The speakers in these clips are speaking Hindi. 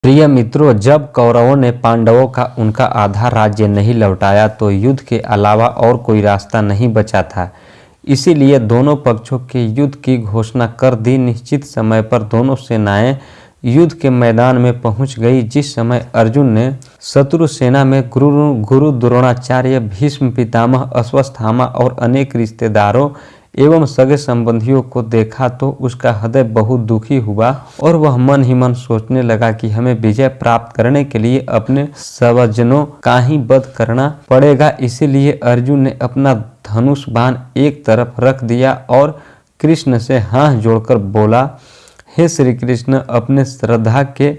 प्रिय मित्रों, जब कौरवों ने पांडवों का उनका आधा राज्य नहीं लौटाया तो युद्ध के अलावा और कोई रास्ता नहीं बचा था। इसीलिए दोनों पक्षों के युद्ध की घोषणा कर दी। निश्चित समय पर दोनों सेनाएं युद्ध के मैदान में पहुंच गई। जिस समय अर्जुन ने शत्रु सेना में गुरु द्रोणाचार्य, भीष्म पितामह, अश्वत्थामा और अनेक रिश्तेदारों एवं सगे संबंधियों को देखा तो उसका हृदय बहुत दुखी हुआ और वह मन ही मन सोचने लगा कि हमें विजय प्राप्त करने के लिए अपने स्वजनों का ही वध करना पड़ेगा। इसीलिए अर्जुन ने अपना धनुष बाण एक तरफ रख दिया और कृष्ण से हाथ जोड़कर बोला, हे श्री कृष्ण, अपने श्रद्धा के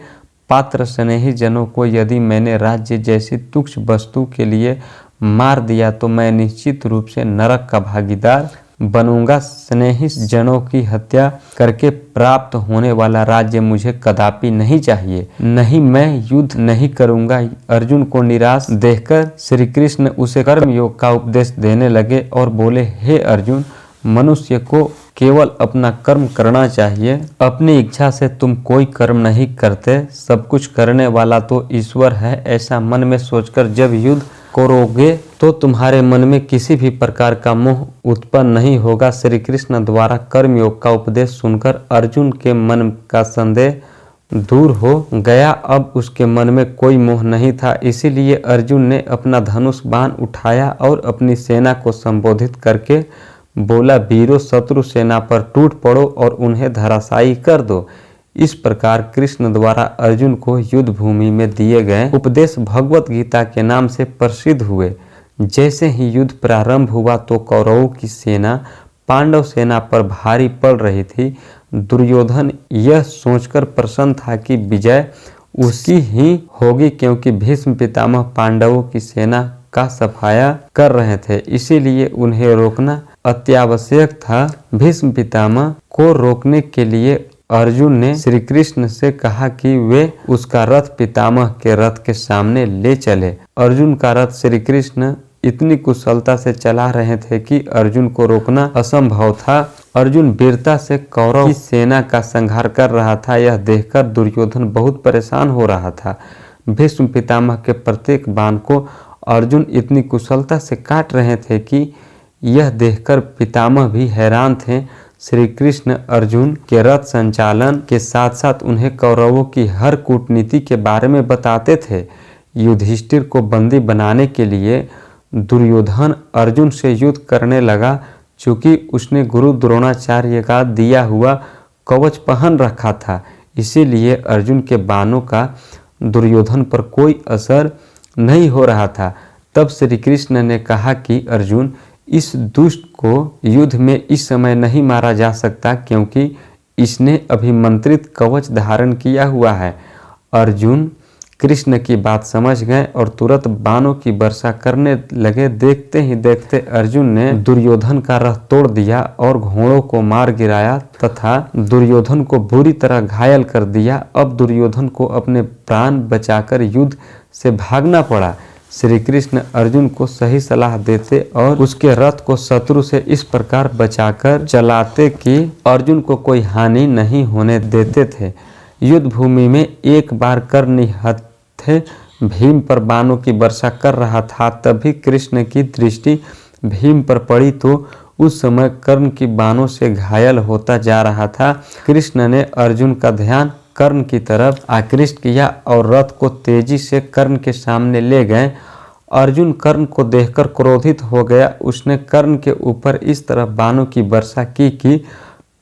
पात्र स्नेही जनों को यदि मैंने राज्य जैसी तुच्छ वस्तु के लिए मार दिया तो मैं निश्चित रूप से नरक का भागीदार बनूंगा। स्नेही जनों की हत्या करके प्राप्त होने वाला राज्य मुझे कदापि नहीं चाहिए। नहीं, मैं युद्ध नहीं करूंगा। अर्जुन को निराश देखकर श्री कृष्ण उसे कर्मयोग का उपदेश देने लगे और बोले, हे अर्जुन, मनुष्य को केवल अपना कर्म करना चाहिए। अपनी इच्छा से तुम कोई कर्म नहीं करते। सब कुछ करने वाला तो ईश्वर है। ऐसा मन में सोचकर जब युद्ध करोगे तो तुम्हारे मन में किसी भी प्रकार का मोह उत्पन्न नहीं होगा। श्री कृष्ण द्वारा कर्मयोग का उपदेश सुनकर अर्जुन के मन का संदेह दूर हो गया। अब उसके मन में कोई मोह नहीं था। इसीलिए अर्जुन ने अपना धनुष बाण उठाया और अपनी सेना को संबोधित करके बोला, वीरों, शत्रु सेना पर टूट पड़ो और उन्हें धराशायी कर दो। इस प्रकार कृष्ण द्वारा अर्जुन को युद्ध भूमि में दिए गए उपदेश भगवत गीता के नाम से प्रसिद्ध हुए। जैसे ही युद्ध प्रारंभ हुआ तो कौरवों की सेना पांडव सेना पर भारी पड़ रही थी। दुर्योधन यह सोचकर प्रसन्न था कि विजय उसकी ही होगी, क्योंकि भीष्म पितामह पांडवों की सेना का सफाया कर रहे थे। इसीलिए उन्हें रोकना अत्यावश्यक था। भीष्म पितामह को रोकने के लिए अर्जुन ने श्री कृष्ण से कहा कि वे उसका रथ पितामह के रथ के सामने ले चले। अर्जुन का रथ श्री कृष्ण इतनी कुशलता से चला रहे थे कि अर्जुन को रोकना असंभव था। अर्जुन वीरता से कौरव की सेना का संहार कर रहा था। यह देखकर दुर्योधन बहुत परेशान हो रहा था। भीष्म पितामह के प्रत्येक बाण को अर्जुन इतनी कुशलता से काट रहे थे कि यह देखकर पितामह भी हैरान थे। श्री कृष्ण अर्जुन के रथ संचालन के साथ साथ उन्हें कौरवों की हर कूटनीति के बारे में बताते थे। युधिष्ठिर को बंदी बनाने के लिए दुर्योधन अर्जुन से युद्ध करने लगा। चूंकि उसने गुरु द्रोणाचार्य का दिया हुआ कवच पहन रखा था, इसीलिए अर्जुन के बाणों का दुर्योधन पर कोई असर नहीं हो रहा था। तब श्री कृष्ण ने कहा कि अर्जुन, इस दुष्ट को युद्ध में इस समय नहीं मारा जा सकता, क्योंकि इसने अभिमंत्रित कवच धारण किया हुआ है। अर्जुन कृष्ण की बात समझ गए और तुरंत बाणों की वर्षा करने लगे। देखते ही देखते अर्जुन ने दुर्योधन का रथ तोड़ दिया और घोड़ों को मार गिराया तथा दुर्योधन को बुरी तरह घायल कर दिया। अब दुर्योधन को अपने प्राण बचाकर युद्ध से भागना पड़ा। श्री कृष्ण अर्जुन को सही सलाह देते और उसके रथ को शत्रु से इस प्रकार बचाकर चलाते कि अर्जुन को कोई हानि नहीं होने देते थे। युद्ध भूमि में एक बार कर्ण हथे भीम पर बाणों की वर्षा कर रहा था। तभी कृष्ण की दृष्टि भीम पर पड़ी तो उस समय कर्ण की बाणों से घायल होता जा रहा था। कृष्ण ने अर्जुन का ध्यान कर्ण की तरफ आकृष्ट किया और रथ को तेजी से कर्ण के सामने ले गए। अर्जुन कर्ण को देखकर क्रोधित हो गया। उसने कर्ण के ऊपर इस तरह बाणों की वर्षा की कि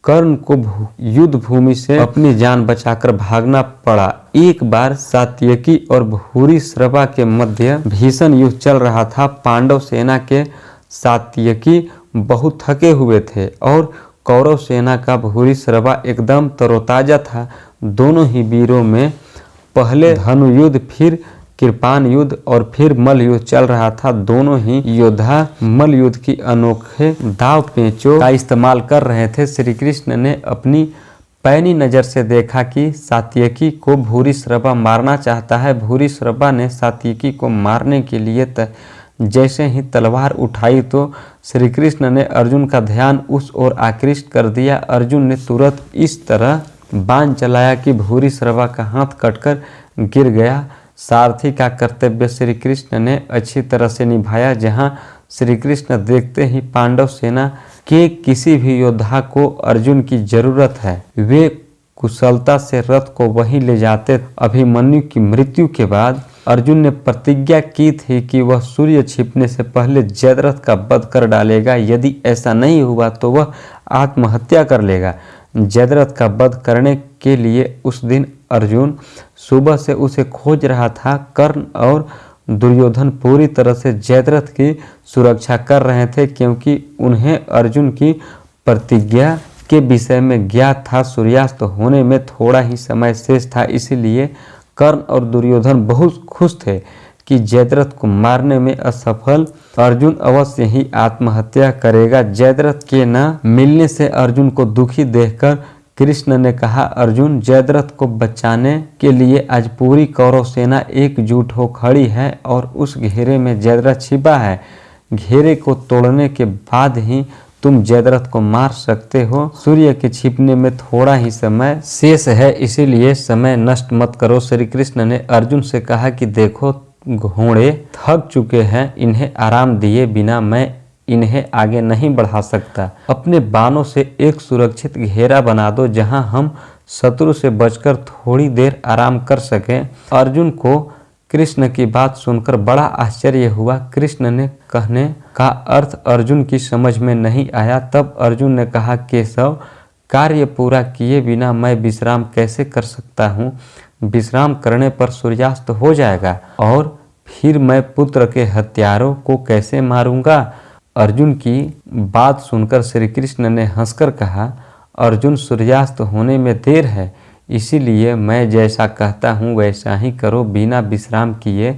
कर्ण को युद्ध भूमि से अपनी जान बचाकर भागना पड़ा। एक बार सात्यकी और भूरिश्रवा के मध्य भीषण युद्ध चल रहा था। पांडव सेना के सात्यकी बहुत थके हुए थे और कौरव सेना का भूरिश्रवा एकदम तरोताजा था। दोनों ही वीरों में पहले धनुयुद्ध, फिर कृपान युद्ध और फिर मल्ल युद्ध चल रहा था। दोनों ही योद्धा मल्ल युद्ध की अनोखे दाव पेचों का इस्तेमाल कर रहे थे। श्री कृष्ण ने अपनी पैनी नज़र से देखा कि सात्यकी को भूरिश्रवा मारना चाहता है। भूरिश्रवा ने सात्यकी को मारने के लिए जैसे ही तलवार उठाई तो श्री कृष्ण ने अर्जुन का ध्यान उस ओर आकृष्ट कर दिया। अर्जुन ने तुरंत इस तरह बाण चलाया कि भूरिश्रवा का हाथ कटकर गिर गया। सारथी का कर्तव्य श्री कृष्ण ने अच्छी तरह से निभाया। जहाँ श्री कृष्ण देखते ही पांडव सेना के किसी भी योद्धा को अर्जुन की जरूरत है, वे कुशलता से रथ को वहीं ले जाते। अभिमन्यु की मृत्यु के बाद अर्जुन ने प्रतिज्ञा की थी कि वह सूर्य छिपने से पहले जयद्रथ का वध कर डालेगा। यदि ऐसा नहीं हुआ तो वह आत्महत्या कर लेगा। जयद्रथ का वध करने के लिए उस दिन अर्जुन सुबह से उसे खोज रहा था। कर्ण और दुर्योधन पूरी तरह से जयद्रथ की सुरक्षा कर रहे थे, क्योंकि उन्हें अर्जुन की प्रतिज्ञा के विषय में ज्ञात था। सूर्यास्त होने में थोड़ा ही समय शेष था, इसीलिए कर्ण और दुर्योधन बहुत खुश थे कि जयद्रथ को मारने में असफल अर्जुन अवश्य ही आत्महत्या करेगा। जयद्रथ के न मिलने से अर्जुन को दुखी देखकर कृष्ण ने कहा, अर्जुन, जयद्रथ को बचाने के लिए आज पूरी कौरव सेना एकजुट हो खड़ी है और उस घेरे में जयद्रथ छिपा है। घेरे को तोड़ने के बाद ही तुम जयद्रथ को मार सकते हो। सूर्य के छिपने में थोड़ा ही समय शेष है, इसीलिए समय नष्ट मत करो। श्री कृष्ण ने अर्जुन से कहा कि देखो, घोड़े थक चुके हैं, इन्हें आराम दिए बिना मैं इन्हें आगे नहीं बढ़ा सकता। अपने बाणों से एक सुरक्षित घेरा बना दो जहां हम शत्रु से बचकर थोड़ी देर आराम कर सकें। अर्जुन को कृष्ण की बात सुनकर बड़ा आश्चर्य हुआ। कृष्ण ने कहने का अर्थ अर्जुन की समझ में नहीं आया। तब अर्जुन ने कहा, केशव, कार्य पूरा किए बिना मैं विश्राम कैसे कर सकता हूँ? विश्राम करने पर सूर्यास्त हो जाएगा और फिर मैं पुत्र के हत्यारों को कैसे मारूंगा? अर्जुन की बात सुनकर श्री कृष्ण ने हंसकर कहा, अर्जुन, सूर्यास्त होने में देर है, इसीलिए मैं जैसा कहता हूँ वैसा ही करो। बिना विश्राम किए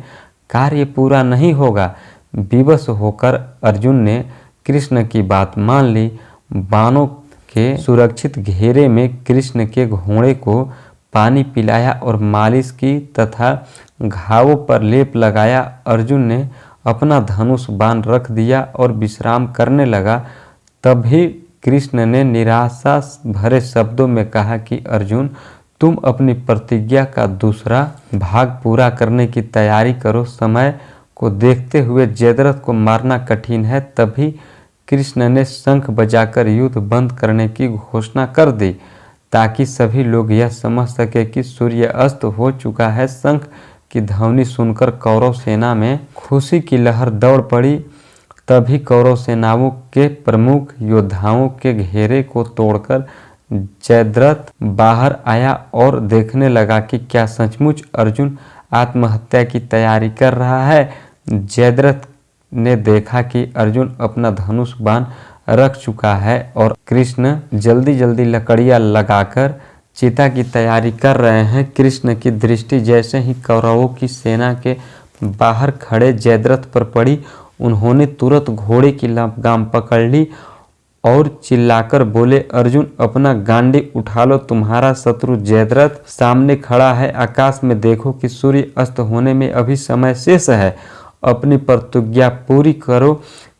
कार्य पूरा नहीं होगा। विवश होकर अर्जुन ने कृष्ण की बात मान ली। बाणों के सुरक्षित घेरे में कृष्ण के घोड़े को पानी पिलाया और मालिश की तथा घावों पर लेप लगाया। अर्जुन ने अपना धनुष बाण रख दिया और विश्राम करने लगा। तभी कृष्ण ने निराशा भरे शब्दों में कहा कि अर्जुन, तुम अपनी प्रतिज्ञा का दूसरा भाग पूरा करने की तैयारी करो। समय को देखते हुए जयद्रथ को मारना कठिन है। तभी कृष्ण ने शंख बजाकर युद्ध बंद करने की घोषणा कर दी, ताकि सभी लोग यह समझ सके कि सूर्य अस्त हो चुका है। शंख की ध्वनि सुनकर कौरव सेना में खुशी की लहर दौड़ पड़ी। तभी कौरव सेनाओं के प्रमुख योद्धाओं के घेरे को तोड़कर जयद्रथ बाहर आया और देखने लगा कि क्या सचमुच अर्जुन आत्महत्या की तैयारी कर रहा है। जयद्रथ ने देखा कि अर्जुन अपना धनुष बाण रख चुका है और कृष्ण जल्दी जल्दी लकड़ियां लगाकर चिता की तैयारी कर रहे हैं। कृष्ण की दृष्टि जैसे ही कौरवों की सेना के बाहर खड़े जयद्रथ पर पड़ी, उन्होंने तुरंत घोड़े की लगाम पकड़ ली और चिल्लाकर बोले, अर्जुन, अपना गांडी उठा लो, तुम्हारा शत्रु जयद्रथ सामने खड़ा है। आकाश में देखो कि सूर्य अस्त होने में अभी समय शेष है। अपनी प्रतिज्ञा पूरी करो।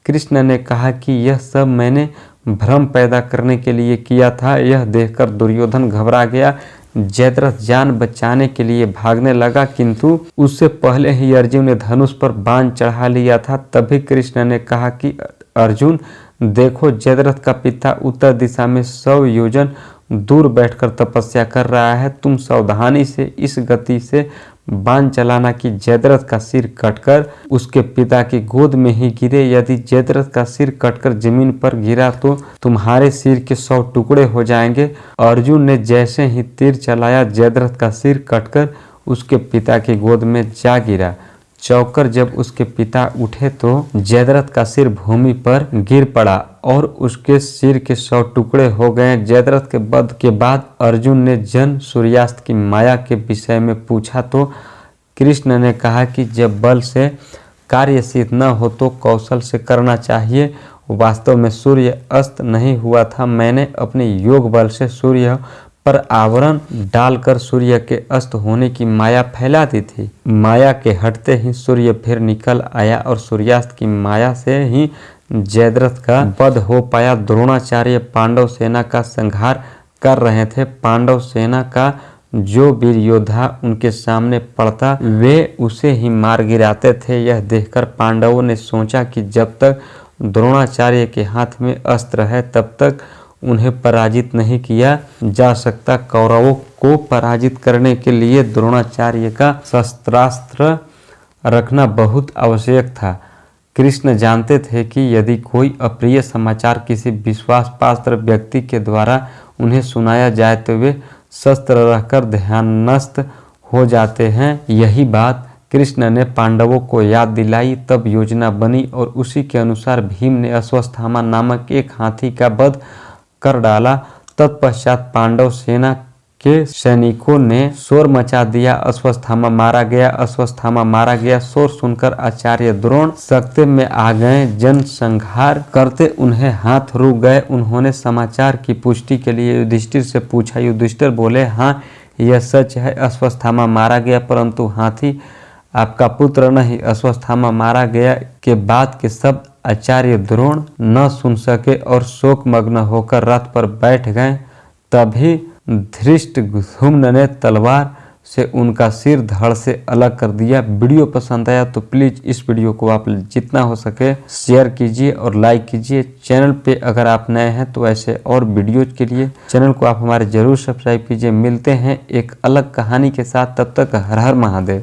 कृष्ण ने कहा कि यह सब मैंने भ्रम पैदा करने के लिए किया था। यह देखकर दुर्योधन घबरा गया। जयद्रथ जान बचाने के लिए भागने लगा, किंतु उससे पहले ही अर्जुन ने धनुष पर बाण चढ़ा लिया था। तभी कृष्ण ने कहा कि अर्जुन, देखो, जयद्रथ का पिता उत्तर दिशा में 100 योजन दूर बैठकर तपस्या कर रहा है। तुम सावधानी से इस गति से बाण चलाना कि जयद्रथ का सिर कटकर उसके पिता की गोद में ही गिरे। यदि जयद्रथ का सिर कटकर जमीन पर गिरा तो तुम्हारे सिर के 100 टुकड़े हो जाएंगे। अर्जुन ने जैसे ही तीर चलाया, जयद्रथ का सिर कटकर उसके पिता की गोद में जा गिरा। चौंककर जब उसके पिता उठे तो जयद्रथ का सिर भूमि पर गिर पड़ा और उसके सिर के 100 टुकड़े हो गए। जयद्रथ के वध के बाद अर्जुन ने जन सूर्यास्त की माया के विषय में पूछा तो कृष्ण ने कहा कि जब बल से कार्य सिद्ध न हो तो कौशल से करना चाहिए। वास्तव में सूर्य अस्त नहीं हुआ था। मैंने अपने योग बल से सूर्य पर आवरण डालकर सूर्य के अस्त होने की माया फैला दी थी। माया के हटते ही सूर्य फिर निकल आया और सूर्यास्त की माया से ही जयद्रथ का वध हो पाया। द्रोणाचार्य पांडव सेना का संहार कर रहे थे। पांडव सेना का जो वीर योद्धा उनके सामने पड़ता वे उसे ही मार गिराते थे। यह देखकर पांडवों ने सोचा कि जब तक द्रोणाचार्य के हाथ में अस्त्र है तब तक उन्हें पराजित नहीं किया जा सकता। कौरवों को पराजित करने के लिए द्रोणाचार्य का शस्त्रास्त्र रखना बहुत आवश्यक था। कृष्ण जानते थे कि यदि कोई अप्रिय समाचार किसी विश्वास पात्र व्यक्ति के द्वारा उन्हें सुनाया जाए तो वे शस्त्र रखकर ध्यानस्थ हो जाते हैं। यही बात कृष्ण ने पांडवों को याद दिलाई। तब योजना बनी और उसी के अनुसार भीम ने अश्वत्थामा नामक एक हाथी का वध कर डाला। तत्पश्चात पांडव सेना के सैनिकों ने शोर मचा दिया, अश्वत्थामा मारा गया, अश्वत्थामा मारा गया। शोर सुनकर आचार्य द्रोण सख्ते में आ गए। जनसंहार करते उन्हें हाथ रुक गए। उन्होंने समाचार की पुष्टि के लिए युधिष्ठिर से पूछा। युधिष्ठिर बोले, हाँ यह सच है, अश्वत्थामा मारा गया, परंतु हाथी आपका पुत्र नहीं। अश्वत्थामा मारा गया के बाद के शब्द आचार्य द्रोण न सुन सके और शोकमग्न होकर रथ पर बैठ गए। तभी धृष्टद्युम्न ने तलवार से उनका सिर धड़ से अलग कर दिया। वीडियो पसंद आया तो प्लीज़ इस वीडियो को आप जितना हो सके शेयर कीजिए और लाइक कीजिए। चैनल पे अगर आप नए हैं तो ऐसे और वीडियोज के लिए चैनल को आप हमारे जरूर सब्सक्राइब कीजिए। मिलते हैं एक अलग कहानी के साथ, तब तक हर हर महादेव।